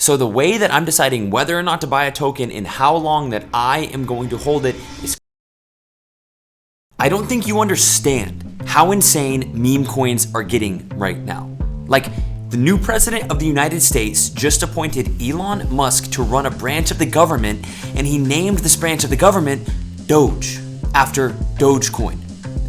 So the way that I'm deciding whether or not to buy a token and how long that I am going to hold it is... I don't think you understand how insane meme coins are getting right now. Like, the new president of the United States just appointed Elon Musk to run a branch of the government, and he named this branch of the government Doge, after Dogecoin,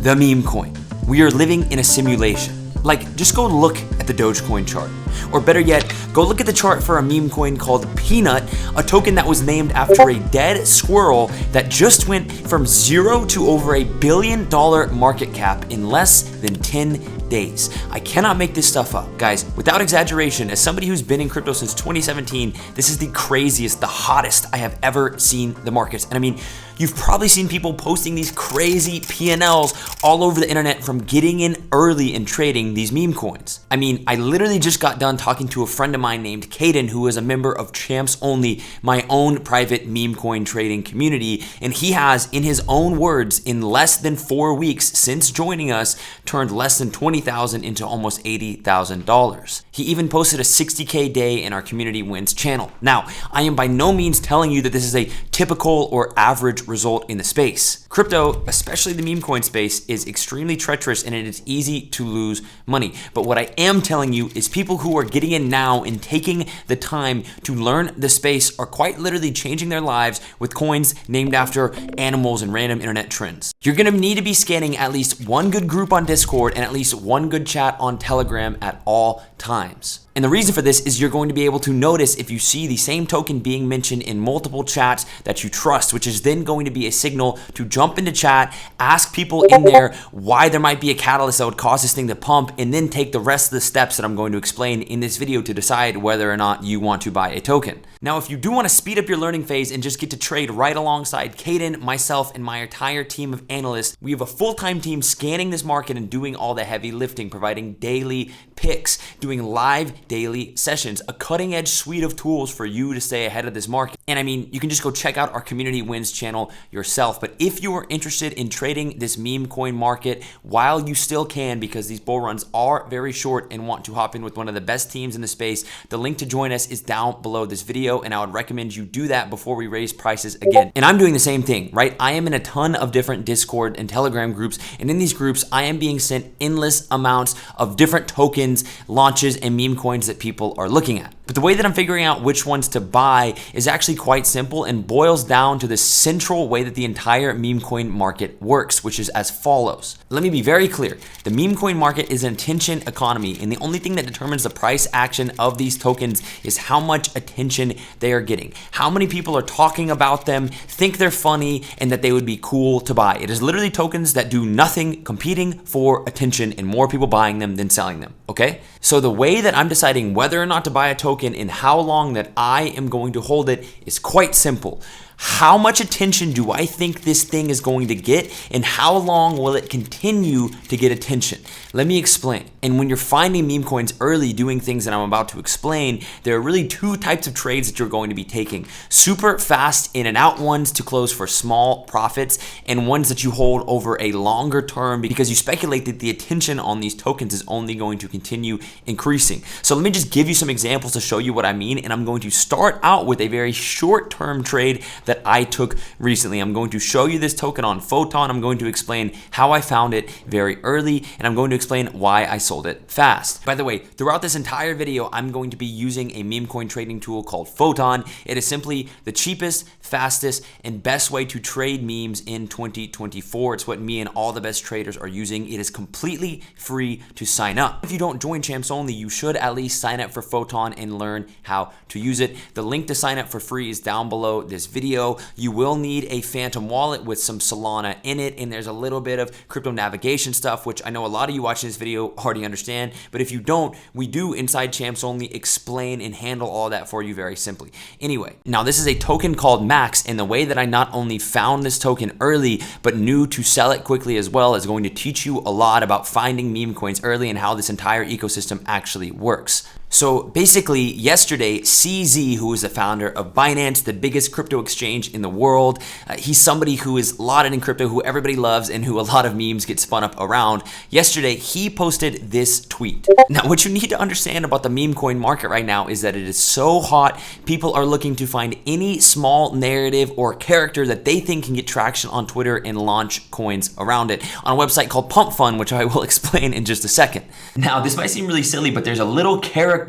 the meme coin. We are living in a simulation. Like, just go look at the Dogecoin chart. Or better yet, go look at the chart for a meme coin called PNUT, a token that was named after a dead squirrel that just went from 0 to over $1 billion market cap in less than 10 days. I cannot make this stuff up. Guys, without exaggeration, as somebody who's been in crypto since 2017, this is the craziest, the hottest I have ever seen the markets. And I mean, you've probably seen people posting these crazy P&Ls all over the internet from getting in early and trading these meme coins. I mean, I literally just got done talking to a friend of mine named Caden, who is a member of Champs Only, my own private meme coin trading community, and he has, in his own words, in less than 4 weeks since joining us, turned less than $20,000 into almost $80,000. He even posted a 60K day in our Community Wins channel. Now, I am by no means telling you that this is a typical or average result in the space. Crypto, especially the meme coin space, is extremely treacherous and it is easy to lose money. But what I am telling you is people who are getting in now and taking the time to learn the space are quite literally changing their lives with coins named after animals and random internet trends. You're gonna need to be scanning at least one good group on Discord and at least one good chat on Telegram at all times. And the reason for this is you're going to be able to notice if you see the same token being mentioned in multiple chats that you trust, which is then going to be a signal to jump into chat, ask people in there why there might be a catalyst that would cause this thing to pump, and then take the rest of the steps that I'm going to explain in this video to decide whether or not you want to buy a token. Now, if you do want to speed up your learning phase and just get to trade right alongside Caden, myself, and my entire team of analysts, we have a full-time team scanning this market and doing all the heavy lifting, providing daily picks, doing live daily sessions, a cutting-edge suite of tools for you to stay ahead of this market. And I mean, you can just go check out our Community Wins channel yourself. But if you are interested in trading this meme coin market while you still can, because these bull runs are very short, and want to hop in with one of the best teams in the space, the link to join us is down below this video, and I would recommend you do that before we raise prices again. And I'm doing the same thing, right? I am in a ton of different Discord and Telegram groups, and in these groups, I am being sent endless amounts of different tokens, launches, and meme coins that people are looking at. But the way that I'm figuring out which ones to buy is actually quite simple and boils down to the central way that the entire meme coin market works, which is as follows. Let me be very clear. The meme coin market is an attention economy, and the only thing that determines the price action of these tokens is how much attention they are getting. How many people are talking about them, think they're funny, and that they would be cool to buy. It is literally tokens that do nothing, competing for attention, and more people buying them than selling them, okay? So the way that I'm deciding whether or not to buy a token and how long that I am going to hold it is quite simple. How much attention do I think this thing is going to get, and how long will it continue to get attention? Let me explain. And when you're finding meme coins early doing things that I'm about to explain, there are really two types of trades that you're going to be taking. Super fast in and out ones to close for small profits, and ones that you hold over a longer term because you speculate that the attention on these tokens is only going to continue increasing. So let me just give you some examples to show you what I mean, and I'm going to start out with a very short-term trade that I took recently. I'm going to show you this token on Photon. I'm going to explain how I found it very early, and I'm going to explain why I sold it fast. By the way, throughout this entire video, I'm going to be using a meme coin trading tool called Photon. It is simply the cheapest, fastest, and best way to trade memes in 2024. It's what me and all the best traders are using. It is completely free to sign up. If you don't join Champs Only, you should at least sign up for Photon and learn how to use it. The link to sign up for free is down below this video. You will need a Phantom wallet with some Solana in it, and there's a little bit of crypto navigation stuff, which I know a lot of you watching this video already understand, but if you don't, we do inside Champs Only explain and handle all that for you very simply. Anyway, now this is a token called Max, and the way that I not only found this token early, but knew to sell it quickly as well is going to teach you a lot about finding meme coins early and how this entire ecosystem actually works. So basically, yesterday, CZ, who is the founder of Binance, the biggest crypto exchange in the world, he's somebody who is lauded in crypto, who everybody loves, and who a lot of memes get spun up around. Yesterday, he posted this tweet. Now, what you need to understand about the meme coin market right now is that it is so hot, people are looking to find any small narrative or character that they think can get traction on Twitter and launch coins around it on a website called Pump.fun, which I will explain in just a second. Now, this might seem really silly, but there's a little character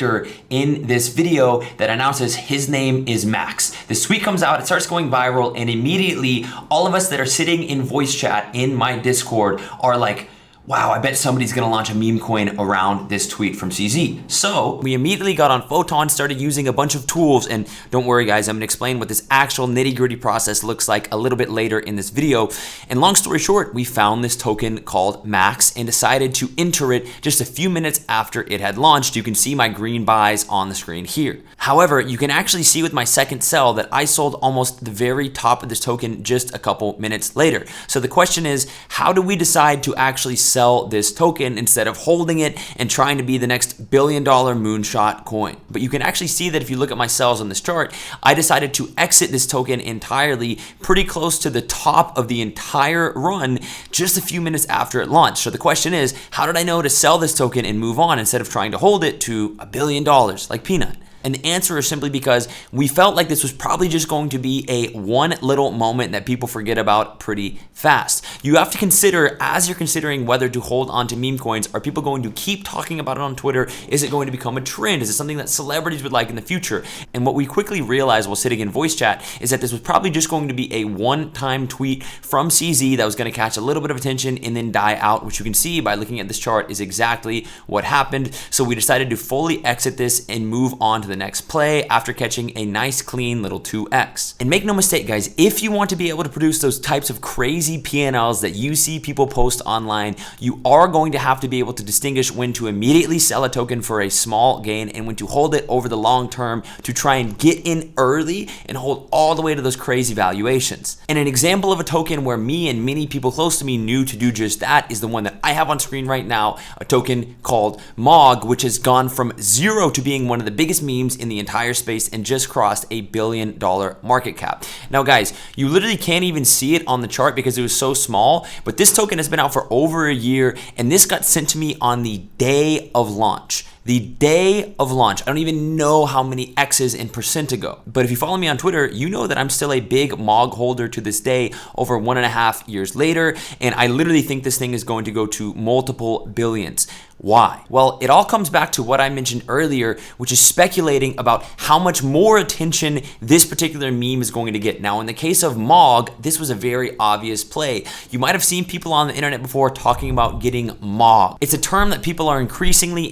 in this video that announces his name is Max. This tweet comes out, it starts going viral, and immediately all of us that are sitting in voice chat in my Discord are like, wow, I bet somebody's gonna launch a meme coin around this tweet from CZ. So we immediately got on Photon, started using a bunch of tools, and don't worry guys, I'm gonna explain what this actual nitty-gritty process looks like a little bit later in this video. And long story short, we found this token called Max and decided to enter it just a few minutes after it had launched. You can see my green buys on the screen here. However, you can actually see with my second sell that I sold almost the very top of this token just a couple minutes later. So the question is, how do we decide to actually sell this token instead of holding it and trying to be the next billion-dollar moonshot coin? But you can actually see that if you look at my sells on this chart, I decided to exit this token entirely pretty close to the top of the entire run just a few minutes after it launched. So the question is, how did I know to sell this token and move on instead of trying to hold it to $1 billion like PNUT? And the answer is simply because we felt like this was probably just going to be a one little moment that people forget about pretty fast. You have to consider, as you're considering whether to hold on to meme coins, are people going to keep talking about it on Twitter? Is it going to become a trend? Is it something that celebrities would like in the future? And what we quickly realized while sitting in voice chat is that this was probably just going to be a one-time tweet from CZ that was going to catch a little bit of attention and then die out, which you can see by looking at this chart is exactly what happened. So we decided to fully exit this and move on to the next play after catching a nice clean little 2x. And make no mistake guys, if you want to be able to produce those types of crazy PNLs that you see people post online, you are going to have to be able to distinguish when to immediately sell a token for a small gain and when to hold it over the long term to try and get in early and hold all the way to those crazy valuations. And an example of a token where me and many people close to me knew to do just that is the one that I have on screen right now, a token called MOG, which has gone from zero to being one of the biggest memes in the entire space and just crossed $1 billion market cap. Now guys, you literally can't even see it on the chart because it was so small, but this token has been out for over a year and this got sent to me on the day of launch. The day of launch. I don't even know how many X's and percent ago. But if you follow me on Twitter, you know that I'm still a big MOG holder to this day, over 1.5 years later, and I literally think this thing is going to go to multiple billions. Why? Well, it all comes back to what I mentioned earlier, which is speculating about how much more attention this particular meme is going to get. Now, in the case of MOG, this was a very obvious play. You might have seen people on the internet before talking about getting MOG. It's a term that people are increasingly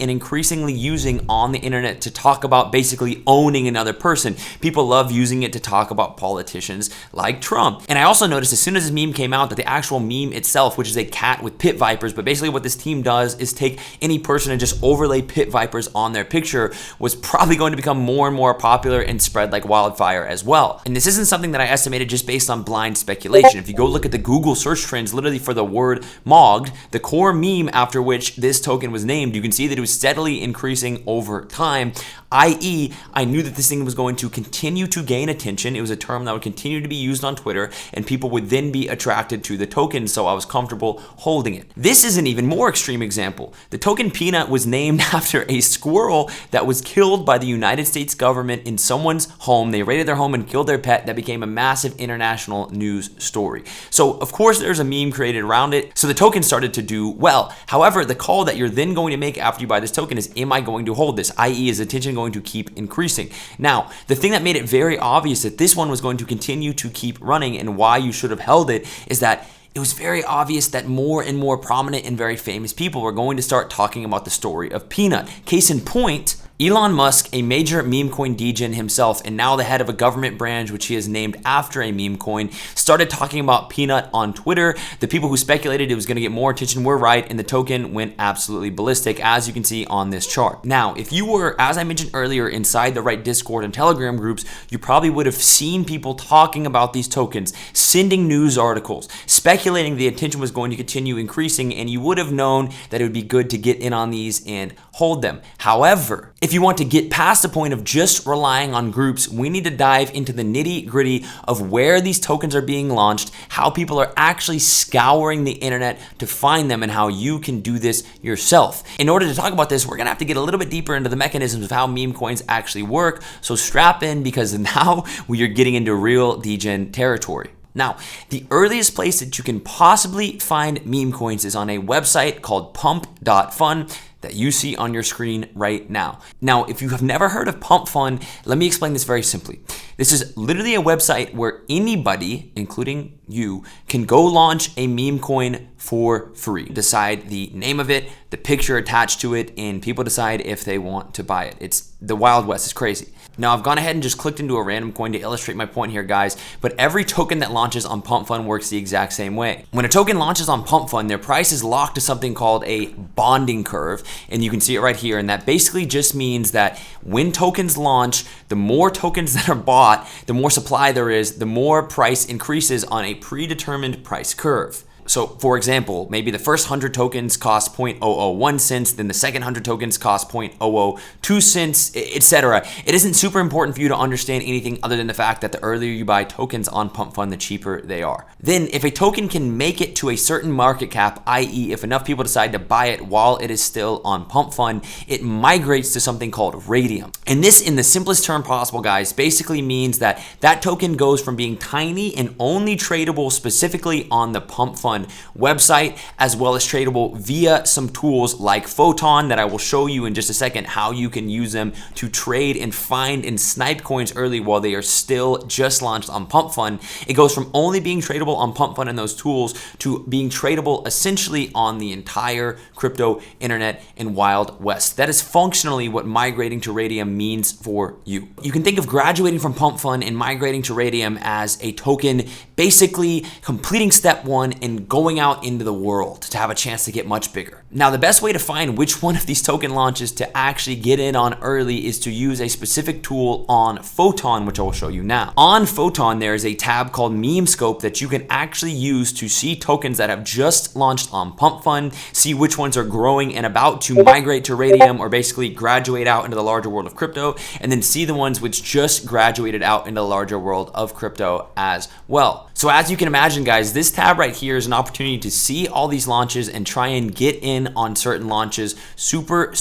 using on the internet to talk about basically owning another person. People love using it to talk about politicians like Trump. And I also noticed as soon as this meme came out that the actual meme itself, which is a cat with pit vipers, but basically what this team does is take any person and just overlay pit vipers on their picture, was probably going to become more and more popular and spread like wildfire as well. And this isn't something that I estimated just based on blind speculation. If you go look at the Google search trends, literally for the word MOG'd, the core meme after which this token was named, you can see that it was steadily increasing over time, i.e., I knew that this thing was going to continue to gain attention. It was a term that would continue to be used on Twitter and people would then be attracted to the token, so I was comfortable holding it. This is an even more extreme example. The token PNUT was named after a squirrel that was killed by the United States government in someone's home. They raided their home and killed their pet. That became a massive international news story. So of course there's a meme created around it. So the token started to do well. However, the call that you're then going to make after you buy this token is, am I going to hold this? I.e., is attention going to keep increasing? Now, the thing that made it very obvious that this one was going to continue to keep running and why you should have held it is that it was very obvious that more and more prominent and very famous people were going to start talking about the story of PNUT. Case in point, Elon Musk, a major meme coin degen himself, and now the head of a government branch which he has named after a meme coin, started talking about PNUT on Twitter. The people who speculated it was going to get more attention were right, and the token went absolutely ballistic, as you can see on this chart. Now, if you were, as I mentioned earlier, inside the right Discord and Telegram groups, you probably would have seen people talking about these tokens, sending news articles, speculating the attention was going to continue increasing, and you would have known that it would be good to get in on these and hold them. However, if If you want to get past the point of just relying on groups, we need to dive into the nitty-gritty of where these tokens are being launched, how people are actually scouring the internet to find them, and how you can do this yourself. In order to talk about this, we're gonna have to get a little bit deeper into the mechanisms of how meme coins actually work, so strap in because now we are getting into real degen territory. Now, the earliest place that you can possibly find meme coins is on a website called Pump.fun that you see on your screen right now. Now, if you have never heard of Pump.fun, let me explain this very simply. This is literally a website where anybody, including you, can go launch a meme coin for free. Decide the name of it, the picture attached to it, and people decide if they want to buy it. It's the Wild West, it's crazy. Now, I've gone ahead and just clicked into a random coin to illustrate my point here, guys, but every token that launches on Pump.fun works the exact same way. When a token launches on Pump.fun, their price is locked to something called a bonding curve, and you can see it right here, and that basically just means that when tokens launch, the more tokens that are bought, the more supply there is, the more price increases on a predetermined price curve. So for example, maybe the first 100 tokens cost 0.001 cents, then the second 100 tokens cost 0.002 cents, etc. It isn't super important for you to understand anything other than the fact that the earlier you buy tokens on Pump.fun, the cheaper they are. Then if a token can make it to a certain market cap, i.e. if enough people decide to buy it while it is still on Pump.fun, it migrates to something called radium. And this, in the simplest term possible, guys, basically means that that token goes from being tiny and only tradable specifically on the Pump.fun website, as well as tradable via some tools like Photon that I will show you in just a second how you can use them to trade and find and snipe coins early while they are still just launched on Pump.fun. It goes from only being tradable on Pump.fun and those tools to being tradable essentially on the entire crypto internet and Wild West. That is functionally what migrating to radium means for you. You can think of graduating from Pump.fun and migrating to radium as a token basically completing step one and going out into the world to have a chance to get much bigger. Now, the best way to find which one of these token launches to actually get in on early is to use a specific tool on Photon, which I will show you now. On Photon, there is a tab called Meme Scope that you can actually use to see tokens that have just launched on Pump.fun, see which ones are growing and about to migrate to radium or basically graduate out into the larger world of crypto, and then see the ones which just graduated out into the larger world of crypto as well. So as you can imagine, guys, this tab right here is an opportunity to see all these launches and try and get in on certain launches super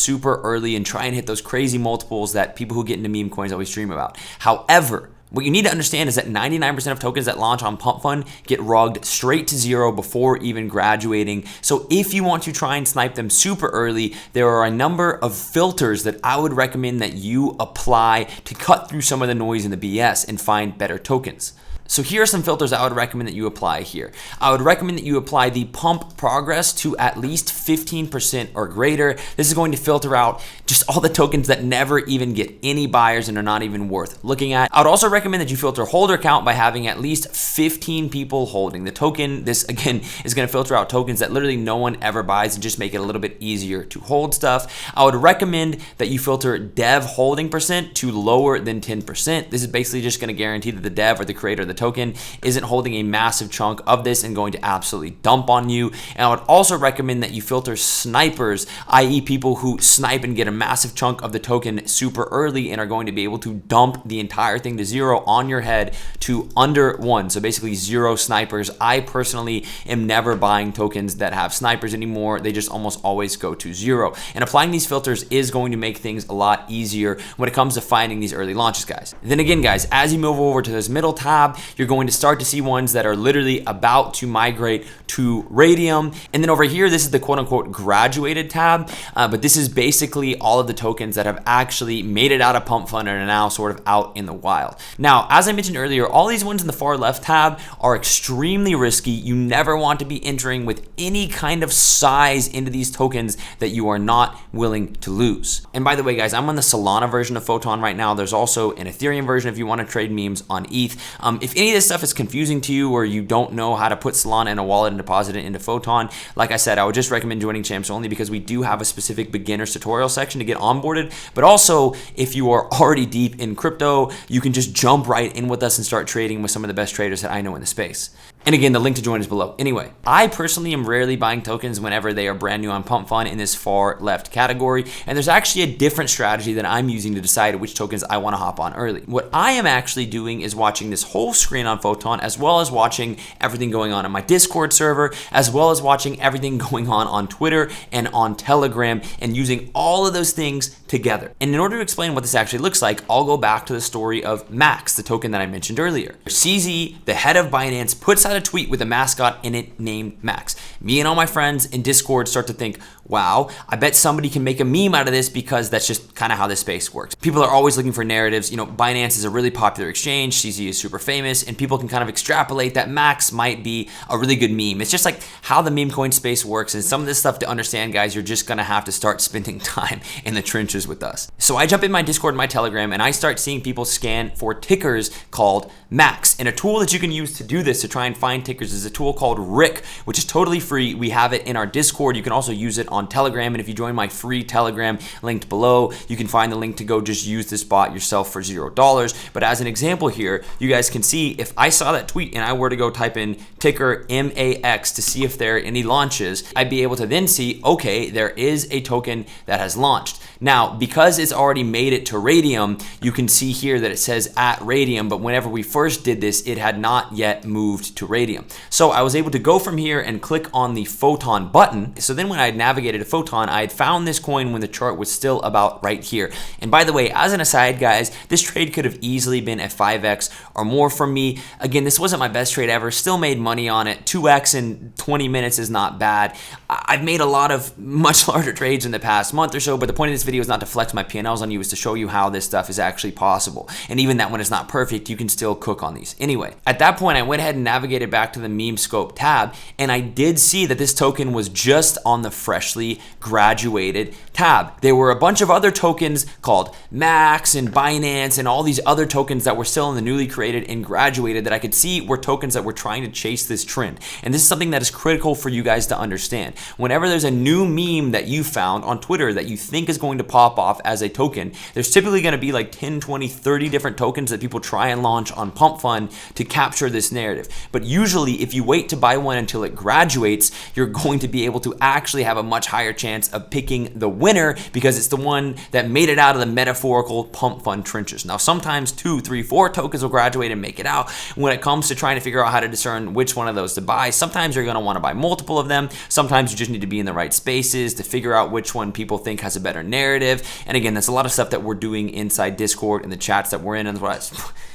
early and try and hit those crazy multiples that people who get into meme coins always dream about. However, what you need to understand is that 99% of tokens that launch on Pump.fun get rugged straight to zero before even graduating. So if you want to try and snipe them super early, there are a number of filters that I would recommend that you apply to cut through some of the noise and the BS and find better tokens. So here are some filters I would recommend that you apply here. I would recommend that you apply the pump progress to at least 15% or greater. This is going to filter out just all the tokens that never even get any buyers and are not even worth looking at. I would also recommend that you filter holder count by having at least 15 people holding the token. This again is going to filter out tokens that literally no one ever buys and just make it a little bit easier to hold stuff. I would recommend that you filter dev holding percent to lower than 10%. This is basically just going to guarantee that the dev or the creator of the token isn't holding a massive chunk of this and going to absolutely dump on you. And I would also recommend that you filter snipers, i.e. people who snipe and get a massive chunk of the token super early and are going to be able to dump the entire thing to zero on your head to under 1. So basically 0 snipers. I personally am never buying tokens that have snipers anymore. They just almost always go to 0. And applying these filters is going to make things a lot easier when it comes to finding these early launches, guys. Then again, guys, as you move over to this middle tab, you're going to start to see ones that are literally about to migrate to radium. And then over here, this is the quote unquote graduated tab, but this is basically all of the tokens that have actually made it out of Pump.fun and are now sort of out in the wild. Now, as I mentioned earlier, all these ones in the far left tab are extremely risky. You never want to be entering with any kind of size into these tokens that you are not willing to lose. And by the way, guys, I'm on the Solana version of Photon right now. There's also an Ethereum version if you want to trade memes on ETH. If any of this stuff is confusing to you or you don't know how to put Solana in a wallet and deposit it into Photon, like I said, I would just recommend joining Champs Only because we do have a specific beginner's tutorial section to get onboarded. But also, if you are already deep in crypto, you can just jump right in with us and start trading with some of the best traders that I know in the space. And again, the link to join is below. Anyway, I personally am rarely buying tokens whenever they are brand new on Pump.fun in this far left category. And there's actually a different strategy that I'm using to decide which tokens I want to hop on early. What I am actually doing is watching this whole screen on Photon, as well as watching everything going on my Discord server, as well as watching everything going on Twitter and on Telegram, and using all of those things together. And in order to explain what this actually looks like, I'll go back to the story of Max, the token that I mentioned earlier. CZ, the head of Binance, puts out a tweet with a mascot in it named Max. Me and all my friends in Discord start to think, wow, I bet somebody can make a meme out of this, because that's just kind of how this space works. People are always looking for narratives. You know, Binance is a really popular exchange, CZ is super famous, and people can kind of extrapolate that Max might be a really good meme. It's just like how the meme coin space works, and some of this stuff to understand, guys, you're just gonna have to start spending time in the trenches with us. So I jump in my Discord and my Telegram, and I start seeing people scan for tickers called Max. And a tool that you can use to do this, to try and find tickers, is a tool called Rick, which is totally free. We have it in our Discord. You can also use it on Telegram, and if you join my free Telegram linked below, you can find the link to go just use this bot yourself for $0. But as an example here, you guys can see if I saw that tweet and I were to go type in ticker MAX to see if there are any launches, I'd be able to then see, okay, there is a token that has launched. Now, because it's already made it to Radium, you can see here that it says at Radium, but whenever we first did this, it had not yet moved to Radium. So I was able to go from here and click on the Photon button. So then when I navigated to Photon, I had found this coin when the chart was still about right here. And by the way, as an aside, guys, this trade could have easily been a 5x or more from me. Again, this wasn't my best trade ever, still made money on it. 2x in 20 minutes is not bad. I've made a lot of much larger trades in the past month or so, but the point of this video is not to flex my P&Ls on you, is to show you how this stuff is actually possible. And even that when it's not perfect, you can still cook on these. Anyway, at that point, I went ahead and navigated back to the meme scope tab, and I did see that this token was just on the freshly graduated tab. There were a bunch of other tokens called Max and Binance and all these other tokens that were still in the newly created and graduated that I could see were tokens that were trying to chase this trend. And this is something that is critical for you guys to understand. Whenever there's a new meme that you found on Twitter that you think is going to pop off as a token, there's typically going to be like 10, 20, 30 different tokens that people try and launch on Pump.fun to capture this narrative. But usually if you wait to buy one until it graduates, you're going to be able to actually have a much higher chance of picking the winner, because it's the one that made it out of the metaphorical Pump.fun trenches. Now, sometimes 2, 3, 4 tokens will graduate and make it out. When it comes to trying to figure out how to discern which one of those to buy, sometimes you're going to want to buy multiple of them. Sometimes you just need to be in the right spaces to figure out which one people think has a better narrative. And again, that's a lot of stuff that we're doing inside Discord and the chats that we're in,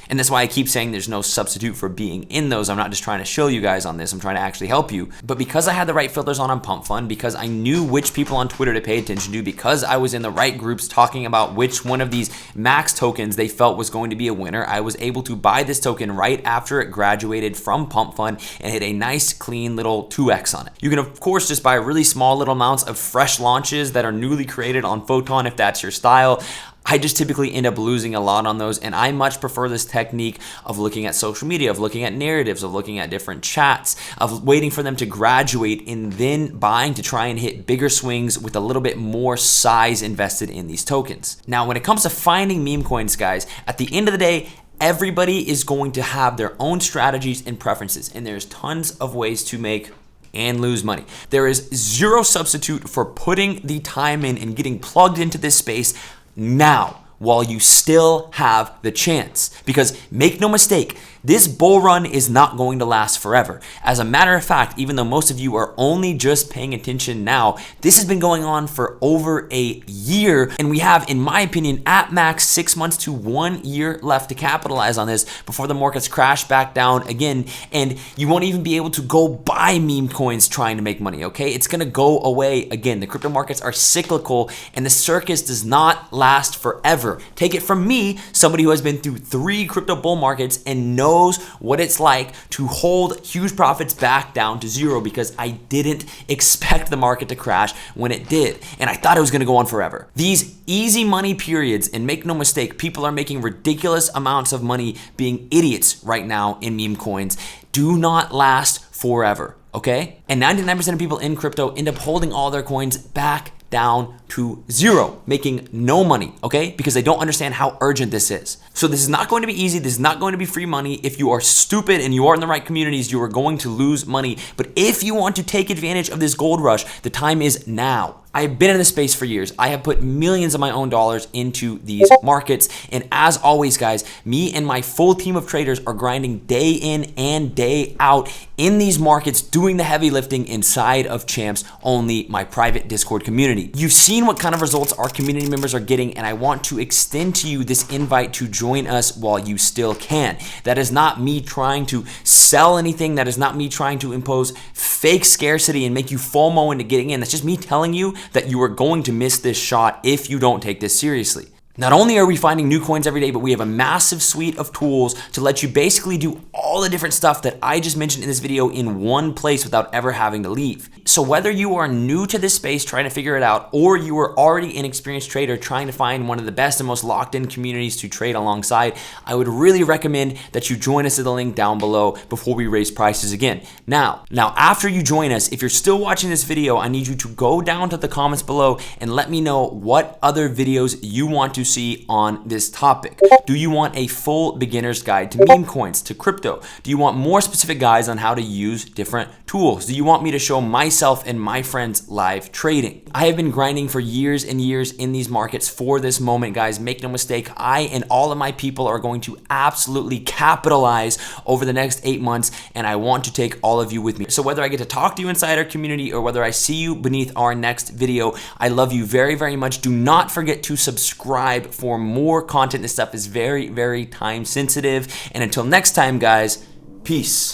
and that's why I keep saying there's no substitute for being in those. I'm not just trying to show you guys on this, I'm trying to actually help you. But because I had the right filters on Pump.fun, because I knew which people on Twitter to pay attention to, because I was in the right groups talking about which one of these Max tokens they felt was going to be a winner, I was able to buy this token right after it graduated from Pump.fun and hit a nice clean little 2x on it. You can of course just buy really small little amounts of fresh launches that are newly created on Photon if that's your style. I just typically end up losing a lot on those, and I much prefer this technique of looking at social media, of looking at narratives, of looking at different chats, of waiting for them to graduate and then buying to try and hit bigger swings with a little bit more size invested in these tokens. Now, when it comes to finding meme coins, guys, at the end of the day, everybody is going to have their own strategies and preferences, and there's tons of ways to make and lose money. There is zero substitute for putting the time in and getting plugged into this space now, while you still have the chance. Because make no mistake, this bull run is not going to last forever. As a matter of fact, even though most of you are only just paying attention now, this has been going on for over a year, and we have, in my opinion, at max 6 months to 1 year left to capitalize on this before the markets crash back down again, and you won't even be able to go buy meme coins trying to make money, okay? It's gonna go away again. The crypto markets are cyclical, and the circus does not last forever. Take it from me, somebody who has been through 3 crypto bull markets and knows what it's like to hold huge profits back down to zero, because I didn't expect the market to crash when it did, and I thought it was going to go on forever. These easy money periods, and make no mistake, people are making ridiculous amounts of money being idiots right now in meme coins, do not last forever. Okay? And 99% of people in crypto end up holding all their coins back down to zero, making no money, okay? Because they don't understand how urgent this is. So this is not going to be easy. This is not going to be free money. If you are stupid and you are in the right communities, you are going to lose money. But if you want to take advantage of this gold rush, the time is now. I've been in this space for years. I have put millions of my own dollars into these markets. And as always, guys, me and my full team of traders are grinding day in and day out in these markets, doing the heavy lifting inside of Champs Only, my private Discord community. You've seen what kind of results our community members are getting, and I want to extend to you this invite to join us while you still can. That is not me trying to sell anything. That is not me trying to impose fake scarcity and make you FOMO into getting in. That's just me telling you that you are going to miss this shot if you don't take this seriously. Not only are we finding new coins every day, but we have a massive suite of tools to let you basically do all the different stuff that I just mentioned in this video in one place without ever having to leave. So whether you are new to this space trying to figure it out, or you are already an experienced trader trying to find one of the best and most locked in communities to trade alongside, I would really recommend that you join us at the link down below before we raise prices again. Now after you join us, if you're still watching this video, I need you to go down to the comments below and let me know what other videos you want to see on this topic. Do you want a full beginner's guide to meme coins, to crypto? Do you want more specific guides on how to use different tools? Do you want me to show myself and my friends live trading? I have been grinding for years and years in these markets for this moment, guys. Make no mistake, I and all of my people are going to absolutely capitalize over the next 8 months, and I want to take all of you with me. So whether I get to talk to you inside our community or whether I see you beneath our next video, I love you very, very much. Do not forget to subscribe for more content. This stuff is very, very time sensitive. And until next time, guys, peace.